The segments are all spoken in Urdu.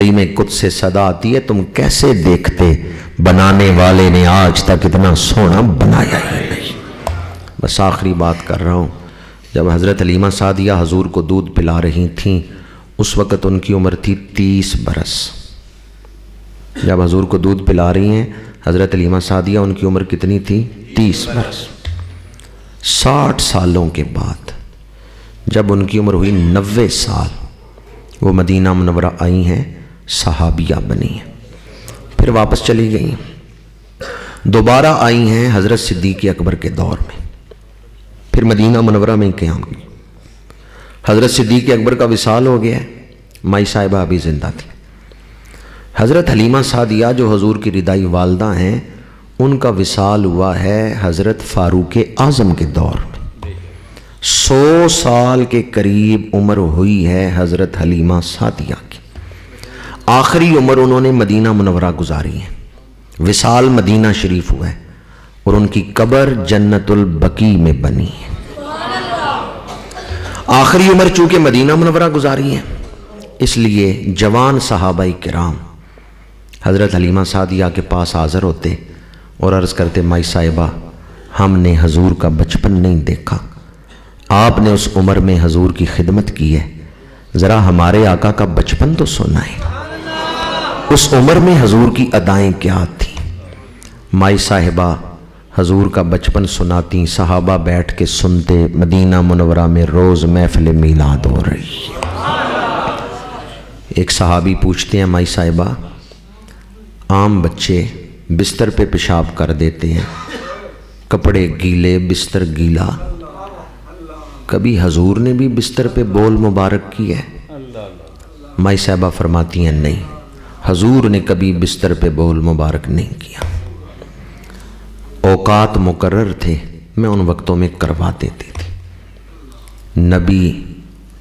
میں کچھ سے صدا آتی ہے، تم کیسے دیکھتے بنانے والے نے آج تک اتنا سونا بنایا ہی نہیں۔ بس آخری بات کر رہا ہوں، جب حضرت حلیمہ سعدیہ حضور کو دودھ پلا رہی تھیں اس وقت ان کی عمر تھی 30 برس۔ جب حضور کو دودھ پلا رہی ہیں حضرت حلیمہ سعدیہ، ان کی عمر کتنی تھی؟ 30 برس۔ 60 سالوں کے بعد جب ان کی عمر ہوئی 90 سال، وہ مدینہ منورہ آئی ہیں، صحابیہ بنی ہیں، پھر واپس چلی گئی ہیں، دوبارہ آئی ہیں حضرت صدیق اکبر کے دور میں، پھر مدینہ منورہ میں قیام کی۔ حضرت صدیق اکبر کا وصال ہو گیا، مائی صاحبہ ابھی زندہ تھی۔ حضرت حلیمہ سعدیہ جو حضور کی رضائی والدہ ہیں، ان کا وصال ہوا ہے حضرت فاروق اعظم کے دور میں۔ 100 سال کے قریب عمر ہوئی ہے حضرت حلیمہ سعدیہ کی۔ آخری عمر انہوں نے مدینہ منورہ گزاری ہے، وصال مدینہ شریف ہوا ہے، اور ان کی قبر جنت البقیع میں بنی ہے۔ آخری عمر چونکہ مدینہ منورہ گزاری ہے، اس لیے جوان صحابہ کرام حضرت حلیمہ سعدیہ کے پاس حاضر ہوتے اور عرض کرتے، مائی صاحبہ ہم نے حضور کا بچپن نہیں دیکھا، آپ نے اس عمر میں حضور کی خدمت کی ہے، ذرا ہمارے آقا کا بچپن تو سنائیں، اس عمر میں حضور کی ادائیں کیا تھیں۔ مائی صاحبہ حضور کا بچپن سناتی، صحابہ بیٹھ کے سنتے، مدینہ منورہ میں روز محفل میلاد ہو رہی۔ ایک صحابی پوچھتے ہیں، مائی صاحبہ عام بچے بستر پہ پیشاب کر دیتے ہیں، کپڑے گیلے، بستر گیلا، کبھی حضور نے بھی بستر پہ بول مبارک کی ہے؟ مائی صاحبہ فرماتی ہیں، نہیں، حضور نے کبھی بستر پہ بول مبارک نہیں کیا۔ اوقات مقرر تھے، میں ان وقتوں میں کروا دیتی تھی۔ نبی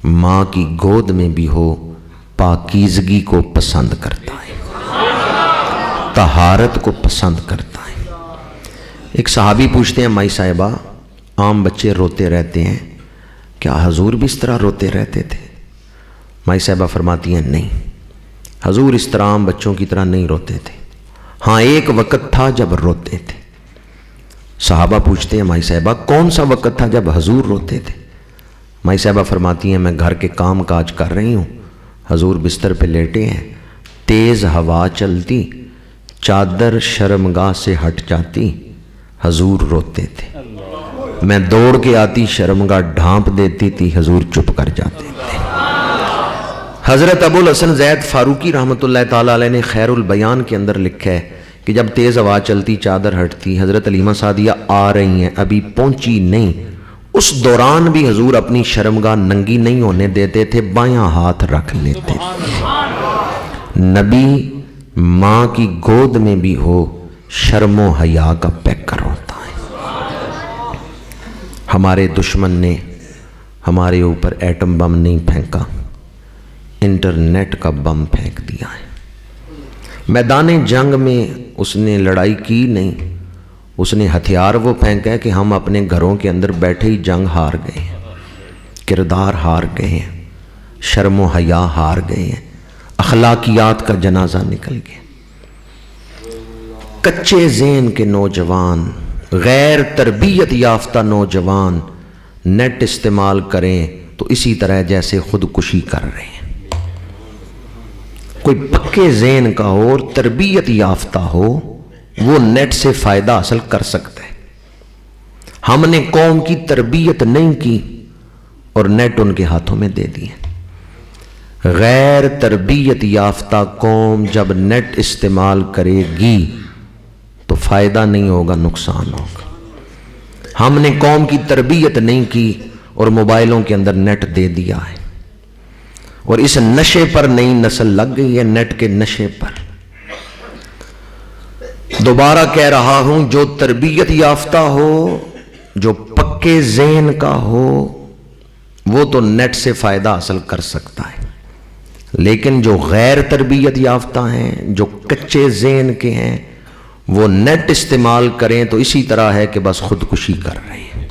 ماں کی گود میں بھی ہو پاکیزگی کو پسند کرتا ہے، طہارت کو پسند کرتا ہے۔ ایک صحابی پوچھتے ہیں، مائی صاحبہ عام بچے روتے رہتے ہیں، کیا حضور بھی اس طرح روتے رہتے تھے؟ مائی صاحبہ فرماتی ہیں، نہیں، حضور اس طرح عام بچوں کی طرح نہیں روتے تھے، ہاں ایک وقت تھا جب روتے تھے۔ صحابہ پوچھتے ہیں، مائی صاحبہ کون سا وقت تھا جب حضور روتے تھے؟ مائی صاحبہ فرماتی ہیں، میں گھر کے کام کاج کر رہی ہوں، حضور بستر پہ لیٹے ہیں، تیز ہوا چلتی، چادر شرمگاہ سے ہٹ جاتی، حضور روتے تھے، میں دوڑ کے آتی، شرمگاہ ڈھانپ دیتی تھی، حضور چپ کر جاتے تھے۔ حضرت ابو الحسن زید فاروقی رحمۃ اللہ تعالیٰ علیہ نے خیر البیان کے اندر لکھا ہے کہ جب تیز ہوا چلتی، چادر ہٹتی، حضرت حلیمہ سعدیہ آ رہی ہیں، ابھی پہنچی نہیں، اس دوران بھی حضور اپنی شرمگاہ ننگی نہیں ہونے دیتے تھے، بایاں ہاتھ رکھ لیتے تھے۔ نبی ماں کی گود میں بھی ہو شرم و حیا کا پیکر ہوتا ہے۔ ہمارے دشمن نے ہمارے اوپر ایٹم بم نہیں پھینکا، انٹرنیٹ کا بم پھینک دیا ہے۔ میدان جنگ میں اس نے لڑائی کی نہیں، اس نے ہتھیار وہ پھینکا ہے کہ ہم اپنے گھروں کے اندر بیٹھے ہی جنگ ہار گئے ہیں، کردار ہار گئے ہیں، شرم و حیا ہار گئے ہیں، اخلاقیات کا جنازہ نکل گیا۔ کچے ذہن کے نوجوان، غیر تربیت یافتہ نوجوان نیٹ استعمال کریں تو اسی طرح جیسے خودکشی کر رہے ہیں۔ کوئی پکے ذہن کا ہو اور تربیت یافتہ ہو، وہ نیٹ سے فائدہ حاصل کر سکتا ہے۔ ہم نے قوم کی تربیت نہیں کی اور نیٹ ان کے ہاتھوں میں دے دیا۔ غیر تربیت یافتہ قوم جب نیٹ استعمال کرے گی تو فائدہ نہیں ہوگا، نقصان ہوگا۔ ہم نے قوم کی تربیت نہیں کی اور موبائلوں کے اندر نیٹ دے دیا ہے، اور اس نشے پر نئی نسل لگ گئی ہے، نیٹ کے نشے پر۔ دوبارہ کہہ رہا ہوں، جو تربیت یافتہ ہو، جو پکے ذہن کا ہو، وہ تو نیٹ سے فائدہ حاصل کر سکتا ہے، لیکن جو غیر تربیت یافتہ ہیں، جو کچے ذہن کے ہیں، وہ نیٹ استعمال کریں تو اسی طرح ہے کہ بس خودکشی کر رہے ہیں۔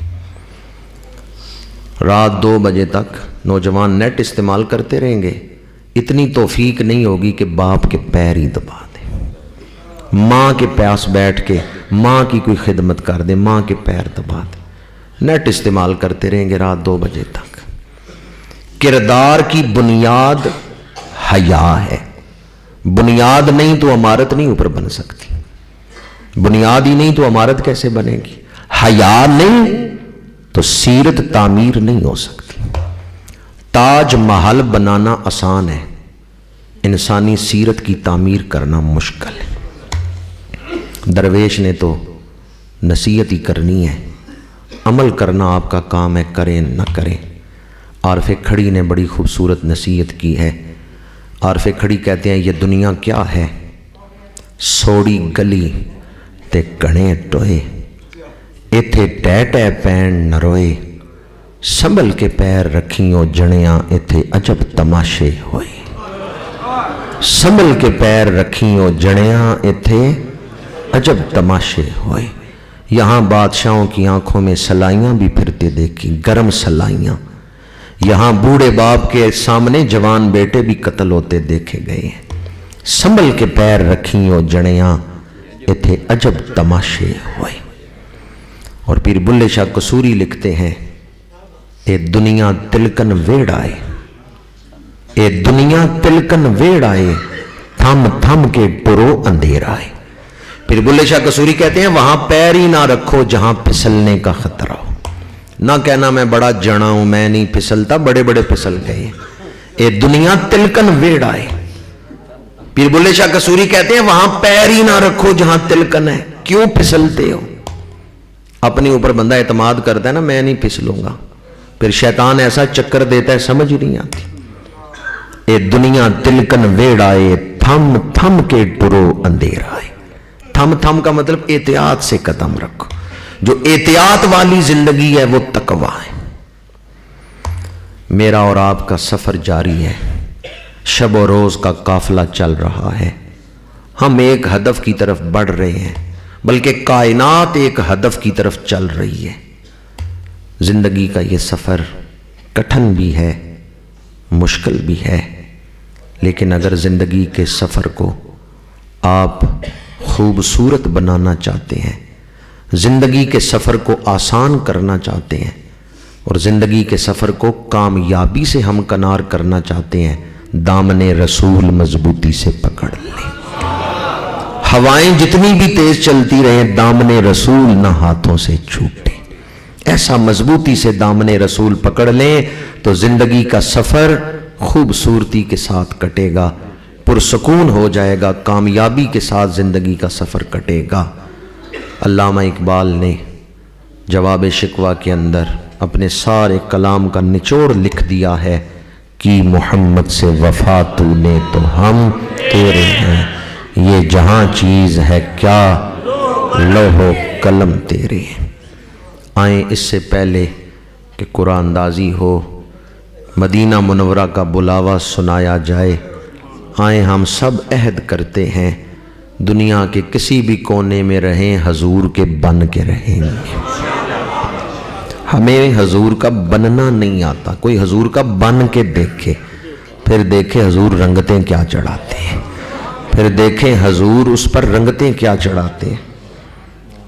رات 2 بجے تک نوجوان نیٹ استعمال کرتے رہیں گے، اتنی توفیق نہیں ہوگی کہ باپ کے پیر ہی دبا دے، ماں کے پاس بیٹھ کے ماں کی کوئی خدمت کر دے، ماں کے پیر دبا دے، نیٹ استعمال کرتے رہیں گے رات 2 بجے تک۔ کردار کی بنیاد حیا ہے، بنیاد نہیں تو عمارت نہیں اوپر بن سکتی، بنیاد ہی نہیں تو عمارت کیسے بنے گی؟ حیا نہیں تو سیرت تعمیر نہیں ہو سکتی۔ تاج محل بنانا آسان ہے، انسانی سیرت کی تعمیر کرنا مشکل ہے۔ درویش نے تو نصیحت ہی کرنی ہے، عمل کرنا آپ کا کام ہے، کریں نہ کریں۔ عارف کھڑی نے بڑی خوبصورت نصیحت کی ہے۔ عارف کھڑی کہتے ہیں یہ دنیا کیا ہے، سوڑی گلی تے گھنے ٹوئے، ایتھے ٹہ ٹہ پین نہ روئے، سنبھل کے پیر رکھیوں جنیاں ایتھے عجب تماشے ہوئے، سنبھل کے پیر رکھیوں جنیاں ایتھے عجب تماشے ہوئے۔ یہاں بادشاہوں کی آنکھوں میں سلائیاں بھی پھرتے دیکھی، گرم سلائیاں۔ یہاں بوڑھے باپ کے سامنے جوان بیٹے بھی قتل ہوتے دیکھے گئے ہیں۔ سنبھل کے پیر رکھیوں جنیاں ایتھے عجب تماشے ہوئے۔ اور پھر بلے شاہ قصوری لکھتے ہیں، اے دنیا تلکن ویڑ آئے، اے دنیا تلکن ویڑ آئے، تھم تھم کے ٹرو اندھیر آئے۔ پھر بلے شاہ قصوری کہتے ہیں وہاں پیر ہی نہ رکھو جہاں پھسلنے کا خطرہ ہو۔ نہ کہنا میں بڑا جنا ہوں، میں نہیں پھسلتا، بڑے بڑے پھسل گئے۔ اے دنیا تلکن ویڑ آئے۔ پھر بلے شاہ قصوری کہتے ہیں وہاں پیر ہی نہ رکھو جہاں تلکن ہے، کیوں پھسلتے ہو؟ اپنے اوپر بندہ اعتماد کرتا ہے نا، میں نہیں پھسلوں گا، پھر شیطان ایسا چکر دیتا ہے سمجھ نہیں آتی۔ اے دنیا تلکن ویڑ آئے، تھم تھم کے ٹرو اندھیر آئے۔ تھم تھم کا مطلب احتیاط سے قدم رکھو، جو احتیاط والی زندگی ہے وہ تقویٰ ہے۔ میرا اور آپ کا سفر جاری ہے، شب و روز کا قافلہ چل رہا ہے، ہم ایک ہدف کی طرف بڑھ رہے ہیں، بلکہ کائنات ایک ہدف کی طرف چل رہی ہے۔ زندگی کا یہ سفر کٹھن بھی ہے، مشکل بھی ہے، لیکن اگر زندگی کے سفر کو آپ خوبصورت بنانا چاہتے ہیں، زندگی کے سفر کو آسان کرنا چاہتے ہیں، اور زندگی کے سفر کو کامیابی سے ہمکنار کرنا چاہتے ہیں، دامن رسول مضبوطی سے پکڑ لیں۔ ہوائیں جتنی بھی تیز چلتی رہیں، دامن رسول نہ ہاتھوں سے چھوٹے۔ ایسا مضبوطی سے دامن رسول پکڑ لیں تو زندگی کا سفر خوبصورتی کے ساتھ کٹے گا، پرسکون ہو جائے گا، کامیابی کے ساتھ زندگی کا سفر کٹے گا۔ علامہ اقبال نے جواب شکوہ کے اندر اپنے سارے کلام کا نچوڑ لکھ دیا ہے کہ محمد سے وفا تو نے تو ہم تیرے ہیں، یہ جہاں چیز ہے کیا لوح و قلم تیرے ہیں۔ آئیں اس سے پہلے کہ قرآن اندازی ہو، مدینہ منورہ کا بلاوا سنایا جائے، آئیں ہم سب عہد کرتے ہیں دنیا کے کسی بھی کونے میں رہیں، حضور کے بن کے رہیں گے۔ ہمیں حضور کا بننا نہیں آتا، کوئی حضور کا بن کے دیکھے، پھر دیکھے حضور رنگتیں کیا چڑھاتے ہیں، پھر دیکھیں حضور اس پر رنگتیں کیا چڑھاتے ہیں۔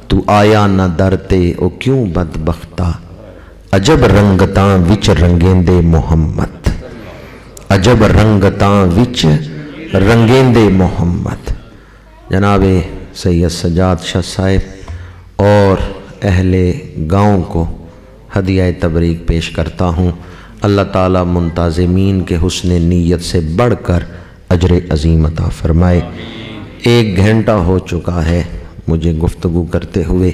تو آیا نہ درتے او کیوں بدبختہ، عجب رنگتاں وچ رنگیندے محمد، عجب رنگتاں وچ رنگیندے محمد۔ جناب سید سجاد شاہ صاحب اور اہل گاؤں کو ہدیہ تبریک پیش کرتا ہوں۔ اللہ تعالیٰ منتظمین کے حسن نیت سے بڑھ کر اجر عظیم عطا فرمائے۔ 1 گھنٹہ ہو چکا ہے مجھے گفتگو کرتے ہوئے،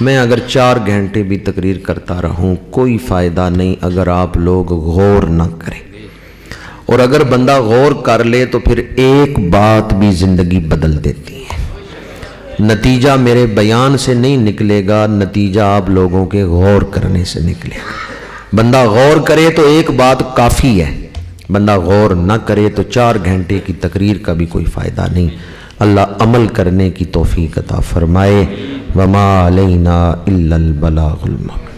میں اگر 4 گھنٹے بھی تقریر کرتا رہوں کوئی فائدہ نہیں اگر آپ لوگ غور نہ کریں، اور اگر بندہ غور کر لے تو پھر ایک بات بھی زندگی بدل دیتی ہے۔ نتیجہ میرے بیان سے نہیں نکلے گا، نتیجہ آپ لوگوں کے غور کرنے سے نکلے گا۔ بندہ غور کرے تو ایک بات کافی ہے، بندہ غور نہ کرے تو 4 گھنٹے کی تقریر کا بھی کوئی فائدہ نہیں۔ اللہ عمل کرنے کی توفیق عطا فرمائے۔ وما علینا الا البلاغ المبین۔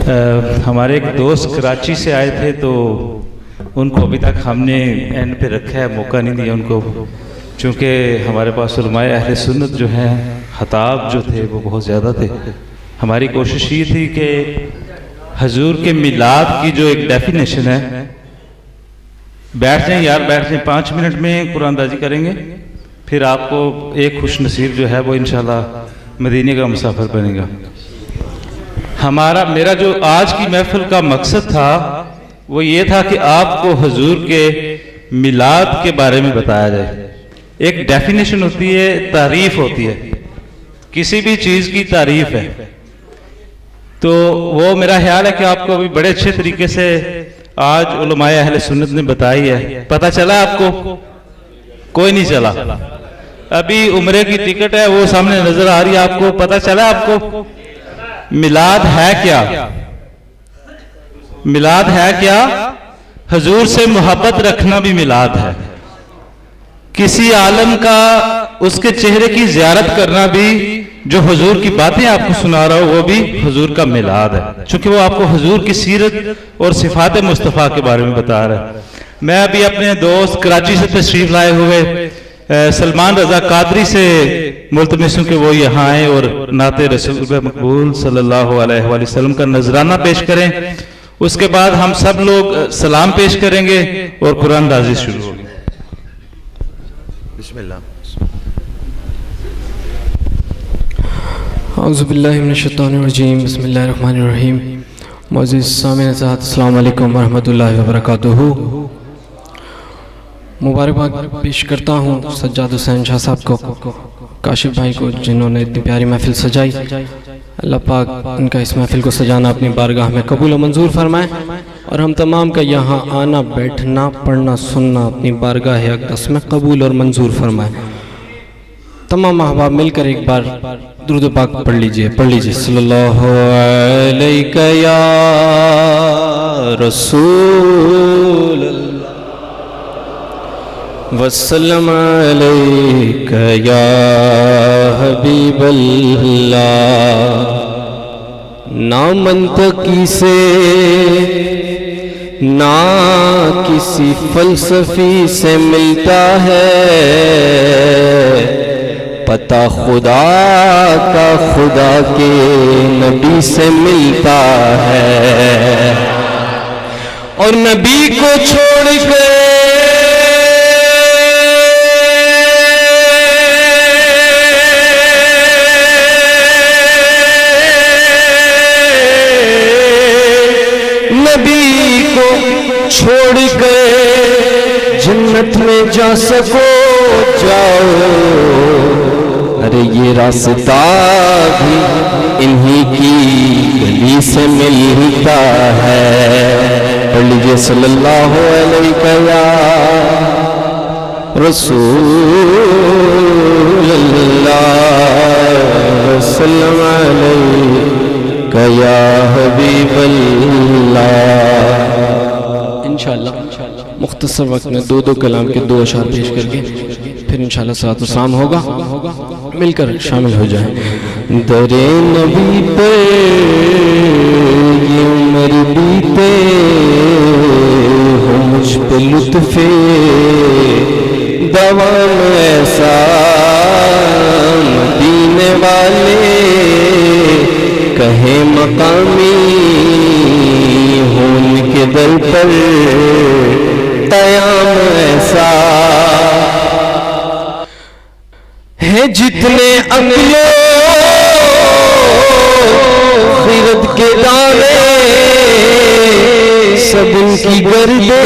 ہمارے ایک دوست کراچی سے آئے تھے تو ان کو ابھی تک ہم نے اینڈ پہ رکھا ہے، موقع نہیں دیا ان کو، چونکہ ہمارے پاس علماء اہل سنت جو ہیں خطاب جو تھے وہ بہت زیادہ تھے۔ ہماری کوشش یہ تھی کہ حضور کے میلاد کی جو ایک ڈیفینیشن ہے، بیٹھ جائیں یار، بیٹھ جائیں، 5 منٹ میں قرآن دازی کریں گے، پھر آپ کو ایک خوش نصیب جو ہے وہ انشاءاللہ مدینے کا مسافر بنے گا۔ میرا جو آج کی محفل کا مقصد تھا وہ یہ تھا کہ آپ کو حضور کے میلاد کے بارے میں بتایا جائے۔ ایک ڈیفینیشن ہوتی ہے، تعریف ہوتی ہے، کسی بھی چیز کی تعریف ہے، تو وہ میرا خیال ہے کہ آپ کو ابھی بڑے اچھے طریقے سے آج علماء اہل سنت نے بتائی ہے۔ پتہ چلا آپ کو؟ کوئی نہیں چلا؟ ابھی عمرے کی ٹکٹ ہے وہ سامنے نظر آ رہی ہے آپ کو، پتہ چلا آپ کو میلاد ہے کیا؟ میلاد ہے کیا؟ حضور سے محبت رکھنا بھی میلاد ہے، کسی عالم کا اس کے چہرے کی زیارت کرنا بھی، جو حضور کی باتیں آپ کو سنا رہا ہو وہ بھی حضور کا میلاد ہے، چونکہ وہ آپ کو حضور کی سیرت اور صفات مصطفیٰ کے بارے میں بتا رہا ہے۔ میں ابھی اپنے دوست کراچی سے تشریف لائے ہوئے سلمان رضا قادری سے ملتمس ہوں کہ وہ یہاں آئیں اور نعت رسول مقبول صلی اللہ علیہ وآلہ وسلم کا نذرانہ پیش کریں، اس کے بعد ہم سب لوگ سلام پیش کریں گے اور قرآن دازی شروع ہوگی۔ بسم اللہ۔ اعوذ باللہ من الشیطان الرجیم، بسم اللہ الرحمن الرحیم۔ معزز سامعین حضرات، السلام علیکم ورحمۃ اللہ وبرکاتہ۔ مبارکباد پیش کرتا ہوں سجاد حسین شاہ صاحب کو، کاشف بھائی کو، جنہوں نے اتنی پیاری محفل سجائی۔ اللہ پاک ان کا اس محفل کو سجانا اپنی بارگاہ میں قبول و منظور فرمائے، اور ہم تمام کا یہاں آنا، بیٹھنا، پڑھنا، سننا اپنی بارگاہ اقدس میں قبول اور منظور فرمائے۔ تمام احباب مل کر ایک بار درود پاک پڑھ لیجئے صلی اللہ علیہ یا رسول اللہ وسلم علیک یا حبیب اللہ۔ نہ منطقی سے نہ کسی فلسفی سے ملتا ہے پتہ، خدا کا خدا کے نبی سے ملتا ہے، اور نبی کو چھوڑ کے چھوڑ کے جنت میں جا سکو جاؤ، ارے یہ راستہ بھی انہی کی گلی سے ملتا ہے۔ پڑھ لیجئے صلی اللہ علیہ یا رسول اللہ وسلم علیہ یا حبیب اللہ۔ انشاءاللہ مختصر وقت میں دو کلام کے 2 اشعار پیش کر کے پھر انشاءاللہ صلاۃ و سلام ہوگا، مل کر شامل ہو جائیں۔ در نبی پہ یہ عمر بیتے ہو، مجھ پہ لطف دوام ایسا مدینے والے کہیں مقامی ہون کے در پر قیام ایسا ہے، جتنے عقل خرد کے دانے سب ان کی گردے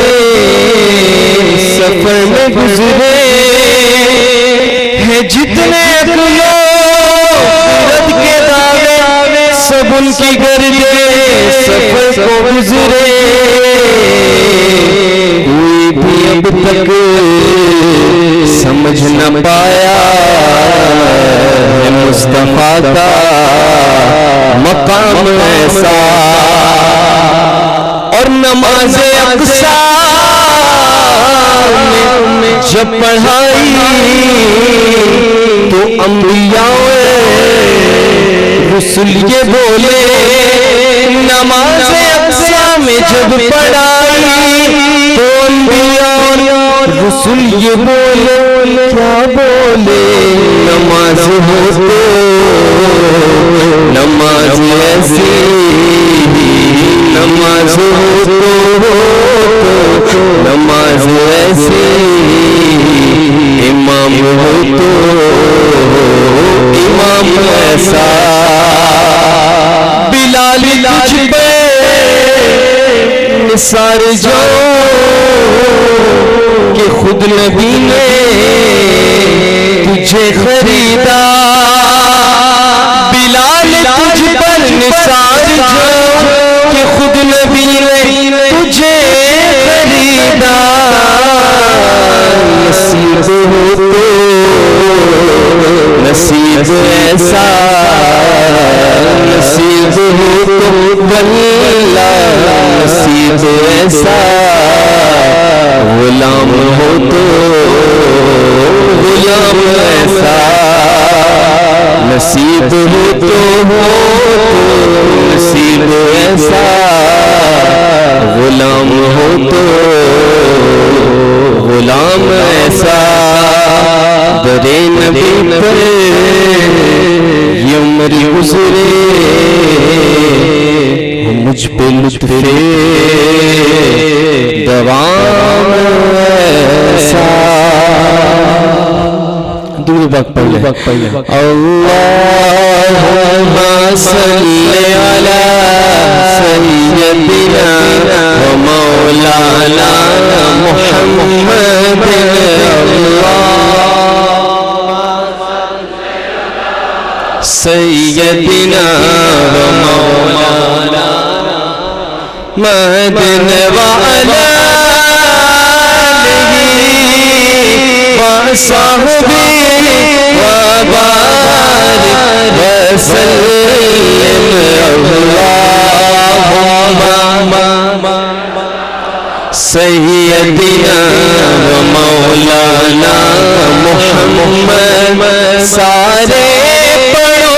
سفر میں گزرے ہیں، جتنے عقل خرد کے دانے سب ان کی گردے سفر کو گزرے، کوئی بھی اب تک سمجھ نہ پایا ہے مصطفیٰ کا مقام ایسا، اور نماز اقصیٰ میں جب پڑھائی تو انبیاء رسل رسول یہ بولے نماز اقصا میں جب پڑھائی تو انبیاء اور رسول یہ بولے کیا بولے نماز ہو تو نماز ایسی نماز ہو تو نماز ایسی امام ہو تو امام ایسا بلال تجھ پہ نثار جاؤ کہ خود نبی نے تجھے خریدا بلال تجھ پر نثار جاؤ کہ خود نبی نے تجھے خریدا نصیب ہو تو نصیب ایسا نصیب ہو تو بلا نصیب ایسا غلام ہو تو غلام ایسا نصیب ہو تو نصیب ایسا غلام ہو تو غلام ایسا درے نبی پر یہ عمر گزرے مجھ پہ لطف دوام ایسا درود پاک پڑھ لیں اللہم صلی علی سیدنا و مولانا محمد سیدنا و مولانا محمد وعلا وصحبه وبارك وسلم اللهم سيدنا ومولانا محمد سارے پڑھو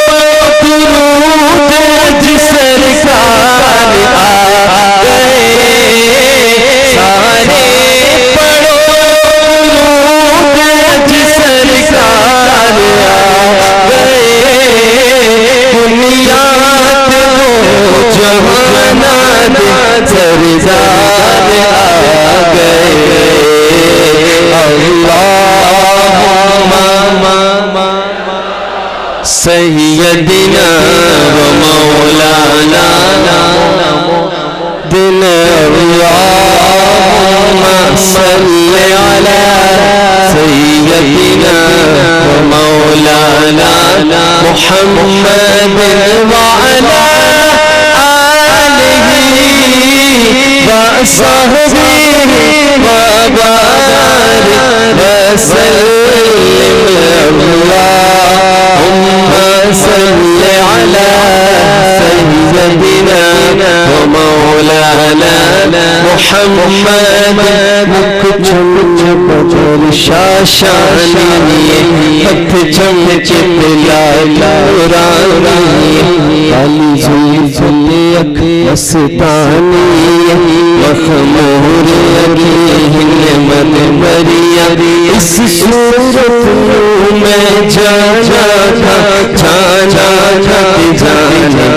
درود جس سرکار آ گئے سارے پڑھو درود جس سرکار آ گئے بنیاد وہ جہانات سرزاد آ گئے اللہم سیدنا و مولانا دل اللہم صلی علی سیدنا و مولانا محمد وعلا آلہ وصحبہ وبارک وسلم اللہم صل علی سیدنا و مولانا محمد مکھ چم بدر شاشانی ہتھ چم چپلا لورانی کالی زلف اکھ مستانی مخمور اکھیں مدمریا اس صورت میں جانا تھا جانا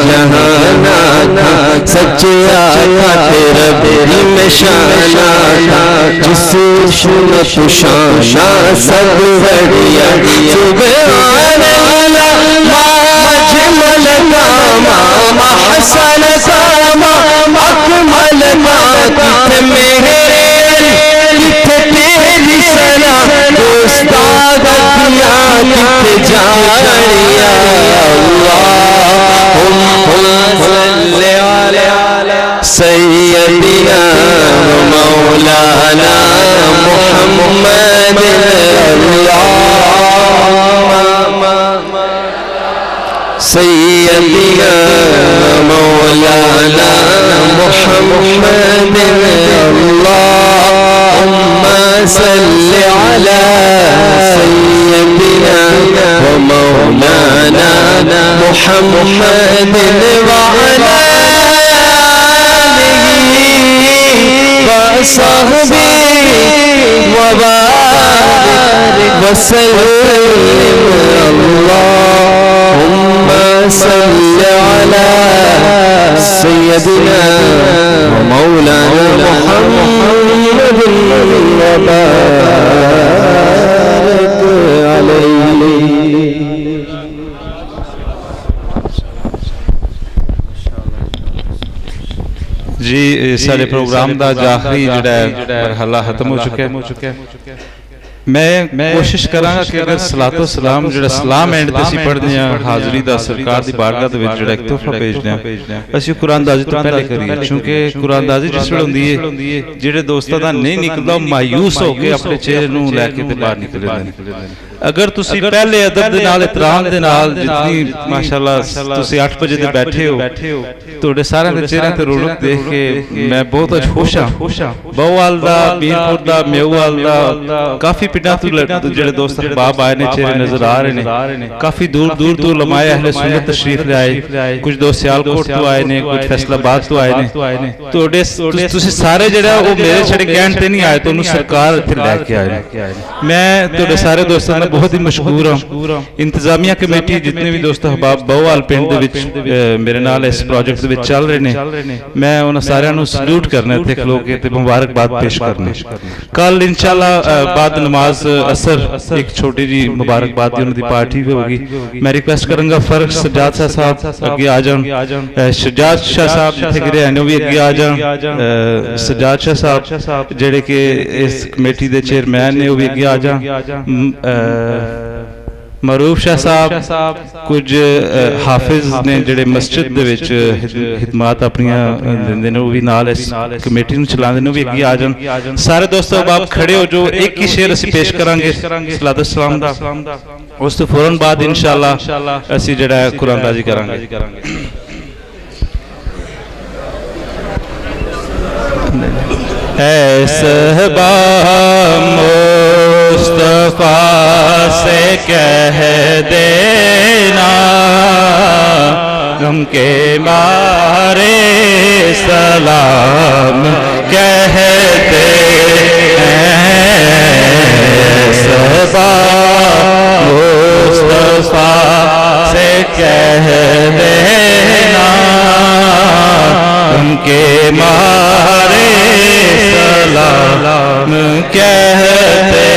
جہانا تھا سچ آیا تیرا بری میں شانا تھا جس شنت شانا سب بڑیا سبحان اللہ ماجمل کاما محسن کاما اکمل کاما میرے تیری سنا استاد کیا کت جانیا اللہم صلی علی سیدنا و مولانا محمد سیدنا مولانا محمد اللہم صل على سيدنا ومولانا محمد وعلى وصحبه وبارك وسلم اللهم صل على سيدنا ومولانا محمد وبارك عليه. جی سارے پروگرام دا آخری جڑا مرحلہ ختم ہو چکا ہے. میں کوشش کراں گا کہ اگر صلاۃ و سلام جڑا سلام اینڈ تے اسی پڑھدے ہاں حاضری دا سرکار دی بارگاہ دے وچ جڑا ایک تحفہ بھیجدے ہاں اسی قرآن دازی تو پہلے کریے کیونکہ قرآن دازی جس ویلے ہوندی ہے جڑے دوستاں دا نہیں نکلدا مایوس ہو کے اپنے چہرے نوں لے کے تے باہر نکلے نے. اگر تسی پہلے ادب دے نال احترام دے نال جتنی ماشاءاللہ تسی 8 بجے دے بیٹھے ہو تواڈے سارے دے چہرے تے رونق دیکھ کے میں بہت خوش ہاں. بہوال دا میرپور دا میوال دا کافی پنڈاں تو جڑے دوست احباب آئے نے چہرے نظر آ رہے نے. کافی دور دور تو علماء اہل سنت تشریف لے آئے. کچھ دوست سیالکوٹ تو آئے نے کچھ فیصل آباد تو آئے نے. تسی سارے جڑے وہ میرے چھڑے کہن تے نہیں آئے تو انہوں سرکار اتنے لے کے آئے. میں تواڈے سارے دوستاں دا بہت ہی مشکور ہوں. انتظامیہ کمیٹی جتنے بھی دوست احباب بہوال پنڈ دے وچ میرے نال اس پروجیکٹ دے وچ چل رہے نے میں انہاں سارے نوں سلوٹ کرنا تے کھلو کے تے مبارکباد پیش کرنا. کل انشاءاللہ بعد نماز اثر ایک چھوٹی جی مبارکباد دی انہاں دی پارٹی ہوگی. میں ریکویسٹ کروں گا فرق سجاد صاحب اگے آ جان. شجاعت شاہ صاحب جتھے گرے ہیں بھی اگے آ جان. سجاد شاہ صاحب جڑے کہ اس کمیٹی دے چیئرمین نے وہ بھی اگے آ جان. معروف شاہ صاحب کچھ حافظ نے جڑے مسجد دے وچ خدمات اپنیاں دیندے نے وہ بھی نال اس کمیٹی نوں چلاندے نے وہ بھی اگے آ جان. سارے دوستو اب آپ کھڑے ہو جو ایک ہی شعر اسی پیش کریں گے صلاۃ السلام دا اس تو فوراً بعد انشاءاللہ اسی جڑا ہے قرآن دازی کریں گے. اے صحبہ مصطفیٰ سے کہہ دینا غم کے مارے سلام کہتے ہیں. صحبہ مصطفیٰ سے کہہ دینا غم کے مارے سلام کہتے